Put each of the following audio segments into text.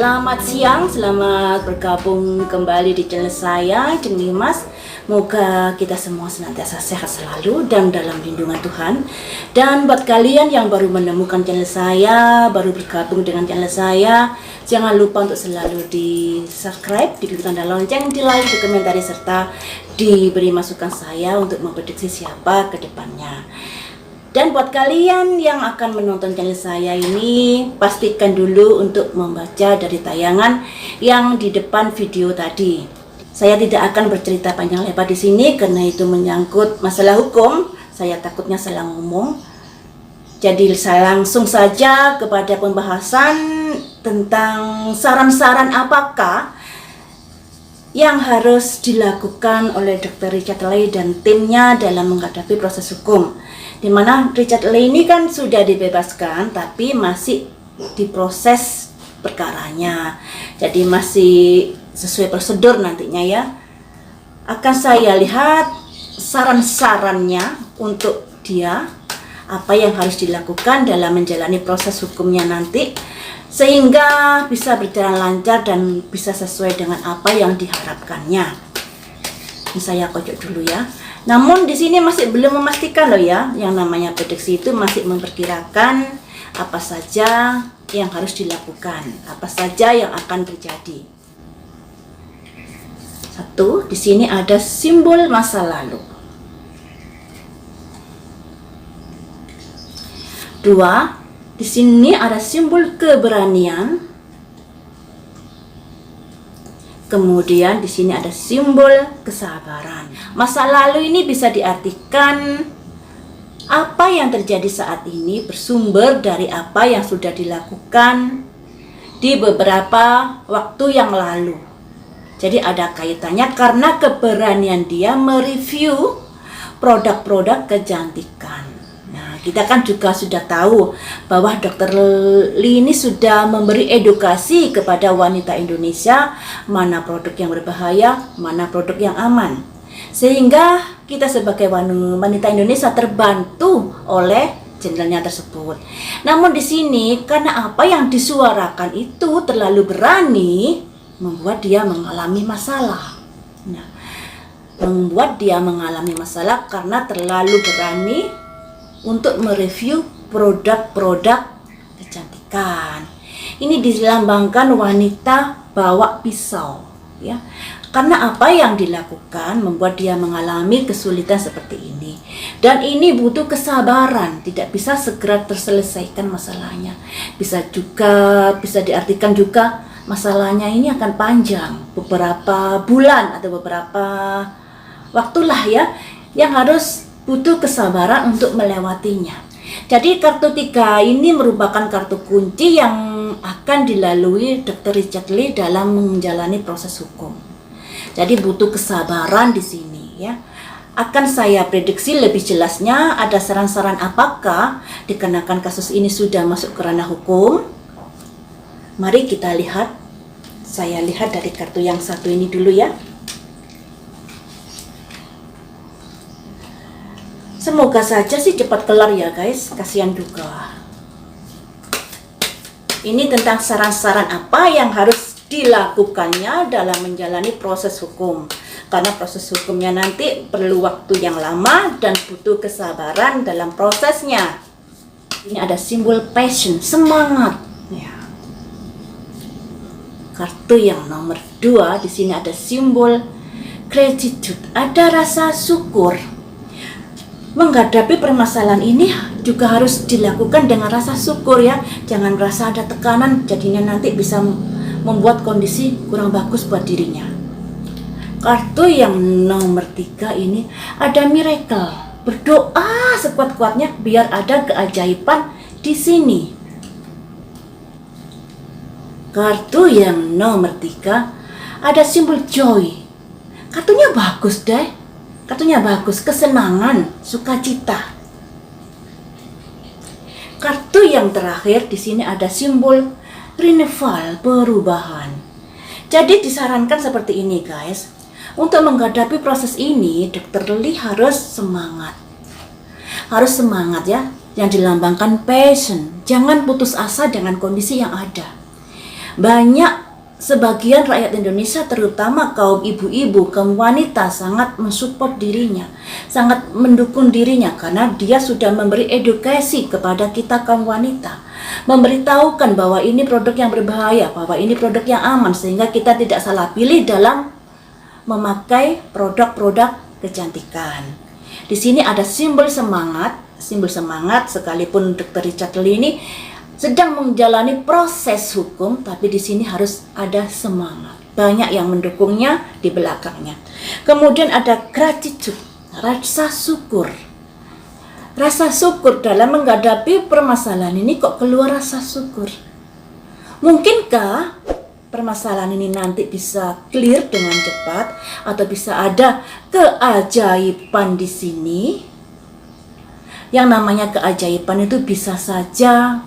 Selamat siang, selamat bergabung kembali di channel saya, Ceng Limas. Moga kita semua senantiasa sehat selalu dan dalam lindungan Tuhan. Dan buat kalian yang baru menemukan channel saya, baru bergabung dengan channel saya, jangan lupa untuk selalu di subscribe, diklik tanda lonceng, di like, di komentari, serta diberi masukan saya untuk memprediksi siapa ke depannya. Dan buat kalian yang akan menonton channel saya ini, pastikan dulu untuk membaca dari tayangan yang di depan video tadi. Saya tidak akan bercerita panjang lebar di sini karena itu menyangkut masalah hukum. Saya takutnya salah ngomong. Jadi saya langsung saja kepada pembahasan tentang saran-saran apakah yang harus dilakukan oleh Dr. Richard Lee dan timnya dalam menghadapi proses hukum. Di mana Richard Lee ini kan sudah dibebaskan tapi masih diproses perkaranya. Jadi masih sesuai prosedur nantinya ya. Akan saya lihat saran-sarannya untuk dia, apa yang harus dilakukan dalam menjalani proses hukumnya nanti, sehingga bisa berjalan lancar dan bisa sesuai dengan apa yang diharapkannya. Ini saya kocok dulu ya. Namun di sini masih belum memastikan loh ya. Yang namanya prediksi itu masih memperkirakan apa saja yang harus dilakukan, apa saja yang akan terjadi. Satu, di sini ada simbol masa lalu. Dua, di sini ada simbol keberanian. Kemudian di sini ada simbol kesabaran. Masa lalu ini bisa diartikan apa yang terjadi saat ini bersumber dari apa yang sudah dilakukan di beberapa waktu yang lalu. Jadi ada kaitannya karena keberanian dia mereview produk-produk kecantikan. Kita kan juga sudah tahu bahwa Dr. Lee ini sudah memberi edukasi kepada wanita Indonesia mana produk yang berbahaya, mana produk yang aman. Sehingga kita sebagai wanita Indonesia terbantu oleh channelnya tersebut. Namun di sini karena apa yang disuarakan itu terlalu berani membuat dia mengalami masalah. Membuat dia mengalami masalah karena terlalu berani untuk mereview produk-produk kecantikan. Ini dilambangkan wanita bawa pisau, ya. Karena apa yang dilakukan membuat dia mengalami kesulitan seperti ini. Dan ini butuh kesabaran, tidak bisa segera terselesaikan masalahnya. Bisa diartikan juga masalahnya ini akan panjang, beberapa bulan atau beberapa waktulah ya, yang harus butuh kesabaran untuk melewatinya. Jadi kartu 3 ini merupakan kartu kunci yang akan dilalui Dr. Richard Lee dalam menjalani proses hukum. Jadi butuh kesabaran di sini ya. Akan saya prediksi lebih jelasnya ada saran-saran apakah dikarenakan kasus ini sudah masuk ke ranah hukum. Mari kita lihat. Saya lihat dari kartu yang satu ini dulu ya. Semoga saja sih cepat kelar ya guys, kasihan juga. Ini tentang saran-saran apa yang harus dilakukannya dalam menjalani proses hukum. Karena proses hukumnya nanti perlu waktu yang lama dan butuh kesabaran dalam prosesnya. Ini ada simbol passion, semangat. Ya. Kartu yang nomor 2 di sini ada simbol gratitude, ada rasa syukur. Menghadapi permasalahan ini juga harus dilakukan dengan rasa syukur ya. Jangan merasa ada tekanan, jadinya nanti bisa membuat kondisi kurang bagus buat dirinya. Kartu yang nomor 3 ini ada miracle. Berdoa sekuat-kuatnya biar ada keajaiban di sini. Kartu yang nomor 3 ada simbol joy. Kartunya bagus deh. Kartunya bagus, kesenangan, sukacita. Kartu yang terakhir di sini ada simbol renewal, perubahan. Jadi disarankan seperti ini guys. Untuk menghadapi proses ini, Dr. Lee harus semangat. Harus semangat ya, yang dilambangkan passion. Jangan putus asa dengan kondisi yang ada. Banyak sebagian rakyat Indonesia, terutama kaum ibu-ibu, kaum wanita, sangat mensupport dirinya, sangat mendukung dirinya, karena dia sudah memberi edukasi kepada kita kaum wanita, memberitahukan bahwa ini produk yang berbahaya, bahwa ini produk yang aman, sehingga kita tidak salah pilih dalam memakai produk-produk kecantikan. Di sini ada simbol semangat sekalipun Dr. Richard Lee ini sedang menjalani proses hukum, tapi di sini harus ada semangat. Banyak yang mendukungnya di belakangnya. Kemudian ada gratitude, rasa syukur. Rasa syukur dalam menghadapi permasalahan ini, kok keluar rasa syukur? Mungkinkah permasalahan ini nanti bisa clear dengan cepat, atau bisa ada keajaiban di sini? Yang namanya keajaiban itu bisa saja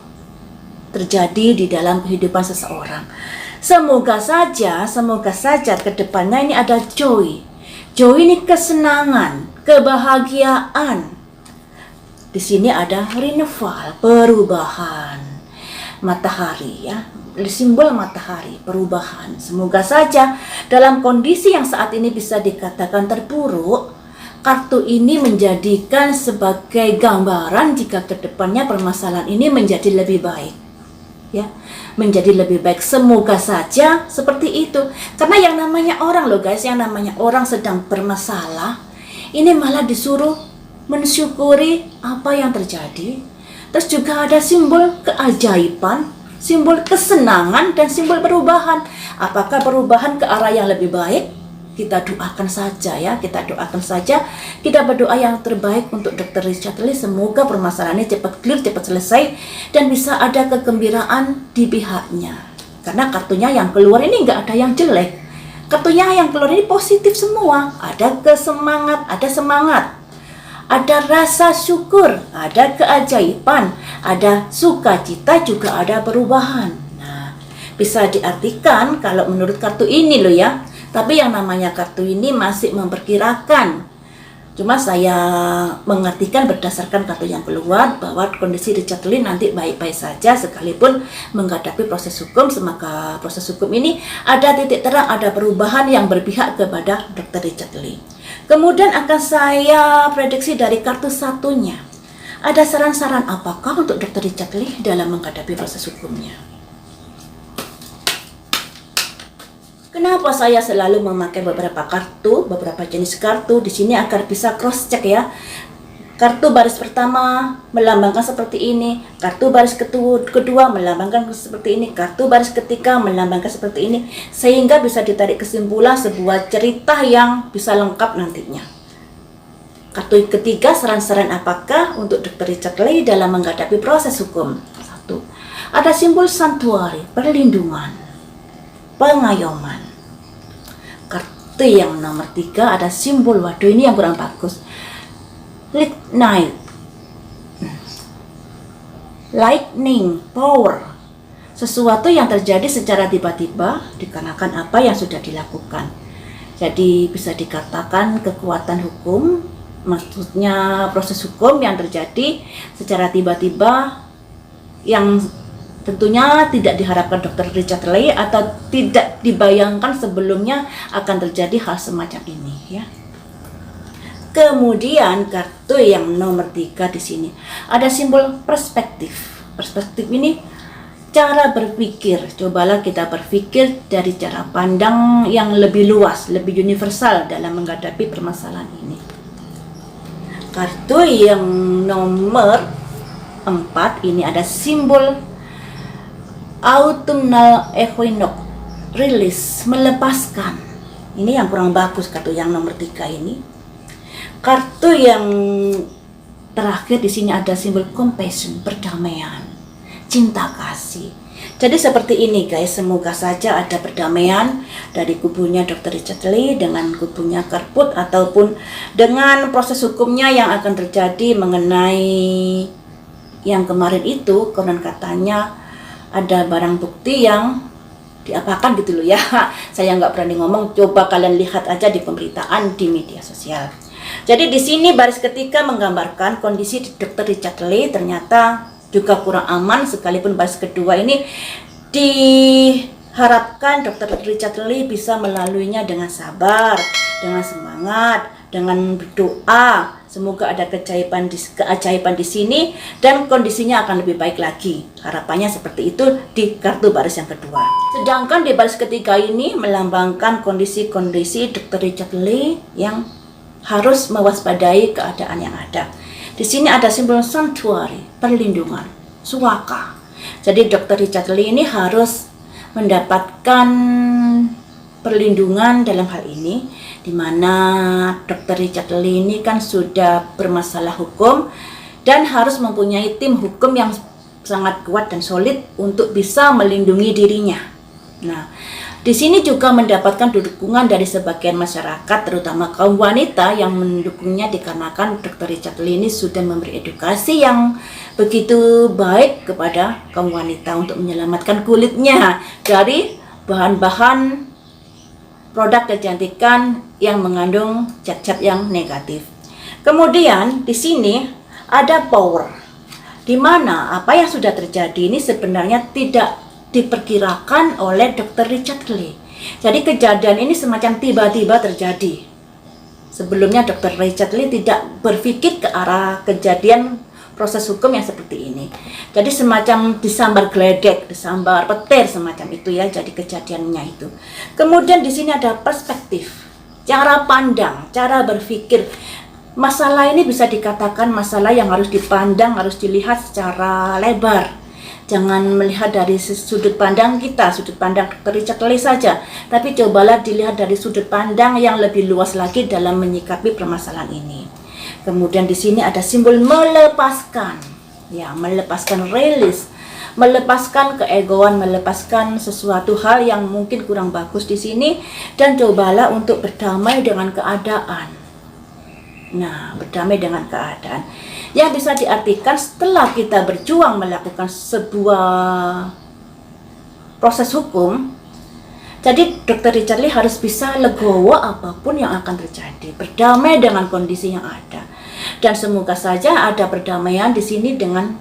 terjadi di dalam kehidupan seseorang. Semoga saja ke depannya ini ada joy. Joy ini kesenangan, kebahagiaan. Di sini ada renewal, perubahan. Matahari ya, simbol matahari, perubahan. Semoga saja dalam kondisi yang saat ini bisa dikatakan terpuruk, kartu ini menjadikan sebagai gambaran jika ke depannya permasalahan ini menjadi lebih baik. Ya, menjadi lebih baik. Semoga saja seperti itu. Karena yang namanya orang loh guys, yang namanya orang sedang bermasalah, ini malah disuruh mensyukuri apa yang terjadi. Terus juga ada simbol keajaiban, simbol kesenangan, dan simbol perubahan. Apakah perubahan ke arah yang lebih baik? Kita doakan saja ya, kita berdoa yang terbaik untuk Dr. Richard Lee. Semoga permasalahannya cepat clear, cepat selesai, dan bisa ada kegembiraan di pihaknya. Karena kartunya yang keluar ini nggak ada yang jelek. Kartunya yang keluar ini positif semua. Ada semangat, ada rasa syukur, ada keajaiban, ada sukacita, juga ada perubahan. Nah, bisa diartikan kalau menurut kartu ini loh ya. Tapi yang namanya kartu ini masih memperkirakan. Cuma saya mengartikan berdasarkan kartu yang keluar bahwa kondisi Richard Lee nanti baik-baik saja sekalipun menghadapi proses hukum. Semoga proses hukum ini ada titik terang, ada perubahan yang berpihak kepada Dr. Richard Lee. Kemudian akan saya prediksi dari kartu satunya. Ada saran-saran apakah untuk Dr. Richard Lee dalam menghadapi proses hukumnya? Kenapa saya selalu memakai beberapa jenis kartu di sini agar bisa cross check ya. Kartu baris pertama melambangkan seperti ini, kartu baris kedua melambangkan seperti ini, kartu baris ketiga melambangkan seperti ini, sehingga bisa ditarik kesimpulan sebuah cerita yang bisa lengkap nantinya. Kartu ketiga, saran-saran apakah untuk Dr. Richard Lee dalam menghadapi proses hukum? 1. Ada simbol sanctuary, perlindungan, pengayoman. Kartu yang nomor 3 ada simbol, waduh ini yang kurang bagus, lightning power, sesuatu yang terjadi secara tiba-tiba dikarenakan apa yang sudah dilakukan. Jadi bisa dikatakan kekuatan hukum, maksudnya proses hukum yang terjadi secara tiba-tiba, yang tentunya tidak diharapkan Dr. Richard Lee atau tidak dibayangkan sebelumnya akan terjadi hal semacam ini ya. Kemudian kartu yang nomor 3 di sini ada simbol perspektif. Perspektif ini cara berpikir. Cobalah kita berpikir dari cara pandang yang lebih luas, lebih universal dalam menghadapi permasalahan ini. Kartu yang nomor 4 ini ada simbol autumnal equinox, rilis, melepaskan. Ini yang kurang bagus kartu yang nomor 3 ini. Kartu yang terakhir di sini ada simbol compassion, perdamaian, cinta kasih. Jadi seperti ini guys, semoga saja ada perdamaian dari kubunya Dr. Richard Lee dengan kubunya Karput, ataupun dengan proses hukumnya yang akan terjadi mengenai yang kemarin itu. Konon katanya ada barang bukti yang diapakan gitu loh ya. Saya nggak berani ngomong, coba kalian lihat aja di pemberitaan di media sosial. Jadi di sini baris ketiga menggambarkan kondisi Dr. Richard Lee ternyata juga kurang aman, sekalipun baris kedua ini harapkan Dr. Richard Lee bisa melaluinya dengan sabar, dengan semangat, dengan berdoa. Semoga ada keajaiban di sini dan kondisinya akan lebih baik lagi. Harapannya seperti itu di kartu baris yang kedua. Sedangkan di baris ketiga ini melambangkan kondisi-kondisi Dr. Richard Lee yang harus mewaspadai keadaan yang ada. Di sini ada simbol sanctuary, perlindungan, suaka. Jadi Dr. Richard Lee ini harus mendapatkan perlindungan dalam hal ini, di mana Dr. Richard Lee ini kan sudah bermasalah hukum dan harus mempunyai tim hukum yang sangat kuat dan solid untuk bisa melindungi dirinya. Nah, di sini juga mendapatkan dukungan dari sebagian masyarakat, terutama kaum wanita yang mendukungnya dikarenakan Dr. Richard Lee ini sudah memberi edukasi yang begitu baik kepada kaum wanita untuk menyelamatkan kulitnya dari bahan-bahan produk kecantikan yang mengandung zat-zat yang negatif. Kemudian di sini ada power, di mana apa yang sudah terjadi ini sebenarnya tidak diperkirakan oleh Dr. Richard Lee. Jadi kejadian ini semacam tiba-tiba terjadi. Sebelumnya Dr. Richard Lee tidak berpikir ke arah kejadian proses hukum yang seperti ini. Jadi semacam disambar geledek, disambar petir semacam itu ya, jadi kejadiannya itu. Kemudian di sini ada perspektif, cara pandang, cara berpikir. Masalah ini bisa dikatakan masalah yang harus dipandang, harus dilihat secara lebar. Jangan melihat dari sudut pandang kita, sudut pandang Dr. Richard Lee saja, tapi cobalah dilihat dari sudut pandang yang lebih luas lagi dalam menyikapi permasalahan ini. Kemudian di sini ada simbol melepaskan, ya, melepaskan, rilis, melepaskan keegoan, melepaskan sesuatu hal yang mungkin kurang bagus di sini, dan cobalah untuk berdamai dengan keadaan. Nah, berdamai dengan keadaan yang bisa diartikan setelah kita berjuang melakukan sebuah proses hukum. Jadi Dr. Richard Lee harus bisa legowo apapun yang akan terjadi, berdamai dengan kondisi yang ada. Dan semoga saja ada perdamaian di sini dengan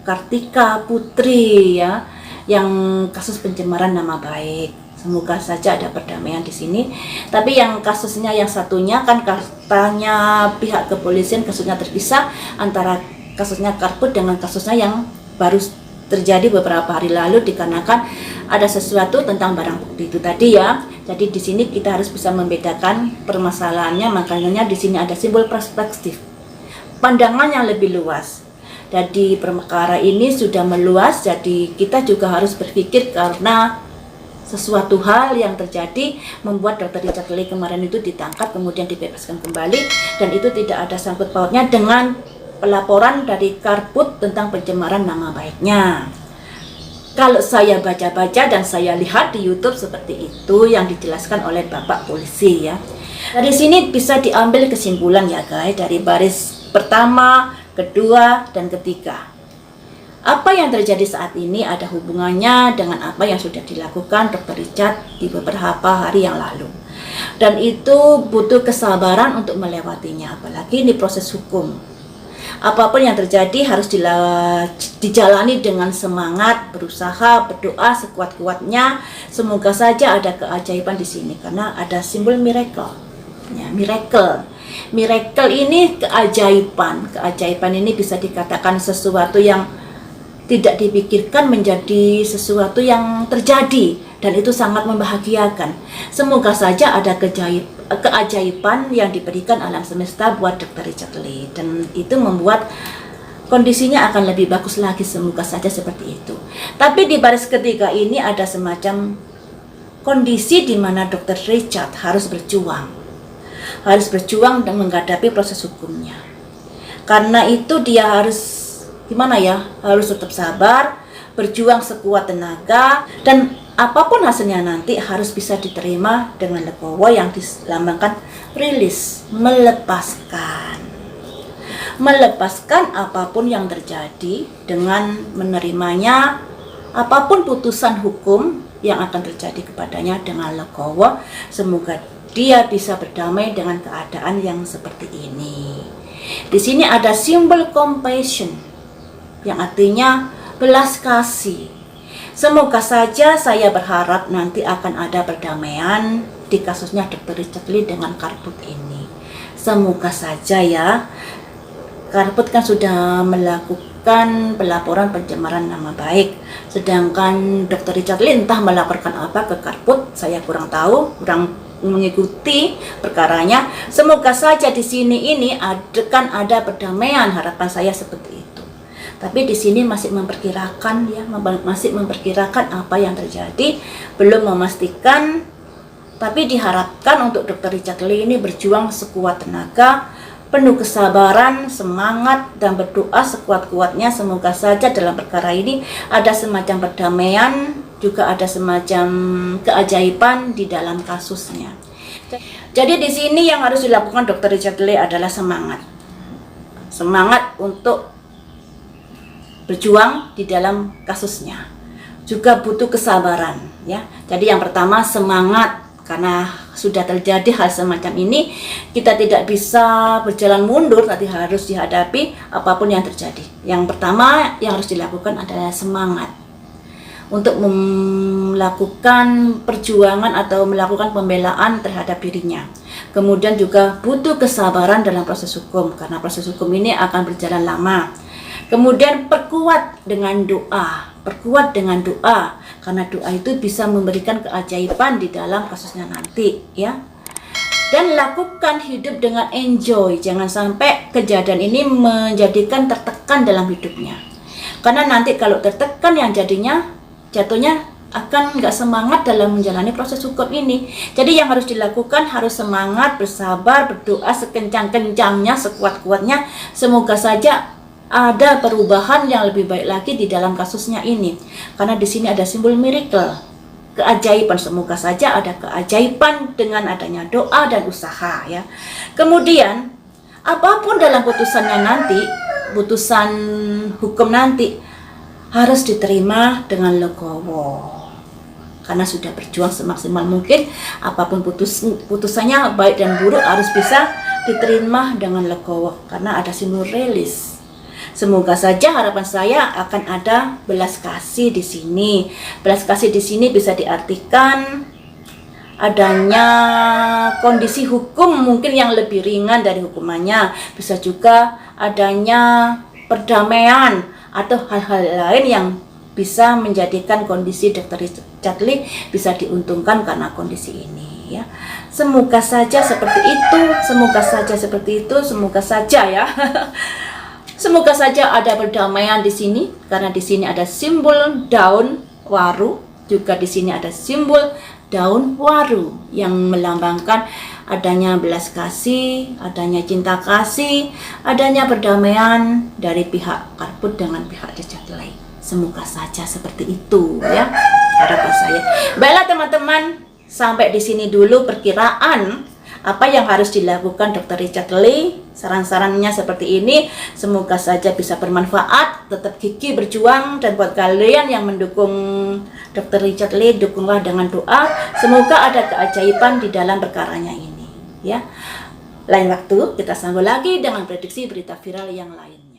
Kartika Putri ya, yang kasus pencemaran nama baik. Semoga saja ada perdamaian di sini. Tapi yang kasusnya yang satunya kan katanya pihak kepolisian kasusnya terpisah antara kasusnya Karput dengan kasusnya yang baru terjadi beberapa hari lalu dikarenakan ada sesuatu tentang barang bukti itu tadi ya. Jadi di sini kita harus bisa membedakan permasalahannya, makanya di sini ada simbol perspektif, pandangan yang lebih luas. Jadi perkara ini sudah meluas, jadi kita juga harus berpikir karena sesuatu hal yang terjadi membuat Dr. Richard Lee kemarin itu ditangkap kemudian dibebaskan kembali, dan itu tidak ada sangkut pautnya dengan pelaporan dari Karput tentang pencemaran nama baiknya. Kalau saya baca-baca dan saya lihat di YouTube seperti itu yang dijelaskan oleh Bapak Polisi ya. Dari sini bisa diambil kesimpulan ya guys, dari baris pertama, kedua, dan ketiga. Apa yang terjadi saat ini ada hubungannya dengan apa yang sudah dilakukan Dr. Richard di beberapa hari yang lalu. Dan itu butuh kesabaran untuk melewatinya, apalagi ini proses hukum. Apapun yang terjadi harus dijalani dengan semangat, berusaha, berdoa sekuat-kuatnya. Semoga saja ada keajaiban di sini karena ada simbol miracle. Ya, miracle. Miracle ini keajaiban. Keajaiban ini bisa dikatakan sesuatu yang tidak dipikirkan menjadi sesuatu yang terjadi, dan itu sangat membahagiakan. Semoga saja ada keajaiban yang diberikan alam semesta buat Dr. Richard Lee, dan itu membuat kondisinya akan lebih bagus lagi. Semoga saja seperti itu. Tapi di baris ketiga ini ada semacam kondisi di mana Dr. Richard harus berjuang dan menghadapi proses hukumnya. Karena itu dia harus gimana ya, harus tetap sabar, berjuang sekuat tenaga, dan apapun hasilnya nanti harus bisa diterima dengan legowo yang dilambangkan rilis, melepaskan apapun yang terjadi dengan menerimanya, apapun putusan hukum yang akan terjadi kepadanya dengan legowo. Semoga dia bisa berdamai dengan keadaan yang seperti ini. Di sini ada simbol compassion yang artinya belas kasih. Semoga saja saya berharap nanti akan ada perdamaian di kasusnya Dr. Richard Lee dengan Karput ini. Semoga saja ya. Karput kan sudah melakukan pelaporan pencemaran nama baik. Sedangkan Dr. Richard Lee entah melaporkan apa ke Karput, saya kurang tahu, kurang mengikuti perkaranya. Semoga saja di sini ini akan ada perdamaian, harapan saya seperti itu. Tapi di sini masih memperkirakan ya, masih memperkirakan apa yang terjadi, belum memastikan. Tapi diharapkan untuk Dr. Richard Lee ini berjuang sekuat tenaga, penuh kesabaran, semangat, dan berdoa sekuat-kuatnya. Semoga saja dalam perkara ini ada semacam perdamaian, juga ada semacam keajaiban di dalam kasusnya. Jadi di sini yang harus dilakukan Dr. Richard Lee adalah semangat. Semangat untuk berjuang di dalam kasusnya. Juga butuh kesabaran ya. Jadi yang pertama semangat, karena sudah terjadi hal semacam ini, kita tidak bisa berjalan mundur, tapi harus dihadapi apapun yang terjadi. Yang pertama yang harus dilakukan adalah semangat untuk melakukan perjuangan atau melakukan pembelaan terhadap dirinya. Kemudian juga butuh kesabaran dalam proses hukum, karena proses hukum ini akan berjalan lama. Kemudian perkuat dengan doa, karena doa itu bisa memberikan keajaiban di dalam kasusnya nanti ya. Dan lakukan hidup dengan enjoy, jangan sampai kejadian ini menjadikan tertekan dalam hidupnya. Karena nanti kalau tertekan yang jatuhnya akan nggak semangat dalam menjalani proses hukum ini. Jadi yang harus dilakukan harus semangat, bersabar, berdoa sekencang-kencangnya, sekuat-kuatnya. Semoga saja ada perubahan yang lebih baik lagi di dalam kasusnya ini. Karena di sini ada simbol miracle, keajaiban. Semoga saja ada keajaiban dengan adanya doa dan usaha ya. Kemudian apapun dalam putusannya nanti, putusan hukum nanti harus diterima dengan legowo. Karena sudah berjuang semaksimal mungkin, apapun putusannya baik dan buruk harus bisa diterima dengan legowo karena ada simbol rilis. Semoga saja harapan saya akan ada belas kasih di sini. Belas kasih di sini bisa diartikan adanya kondisi hukum mungkin yang lebih ringan dari hukumannya. Bisa juga adanya perdamaian atau hal-hal lain yang bisa menjadikan kondisi Dr. Richard Lee bisa diuntungkan karena kondisi ini ya. Semoga saja seperti itu, semoga saja seperti itu, semoga saja ya. Semoga saja ada perdamaian di sini, karena di sini ada simbol daun waru, juga di sini ada simbol daun waru yang melambangkan adanya belas kasih, adanya cinta kasih, adanya perdamaian dari pihak Karput dengan pihak Richard Lee. Semoga saja seperti itu ya, harapan saya. Baiklah teman-teman, sampai di sini dulu perkiraan apa yang harus dilakukan Dr. Richard Lee. Saran-sarannya seperti ini. Semoga saja bisa bermanfaat. Tetap gigih berjuang. Dan buat kalian yang mendukung Dr. Richard Lee, dukunglah dengan doa. Semoga ada keajaiban di dalam perkaranya ini ya. Lain waktu kita sambung lagi dengan prediksi berita viral yang lain.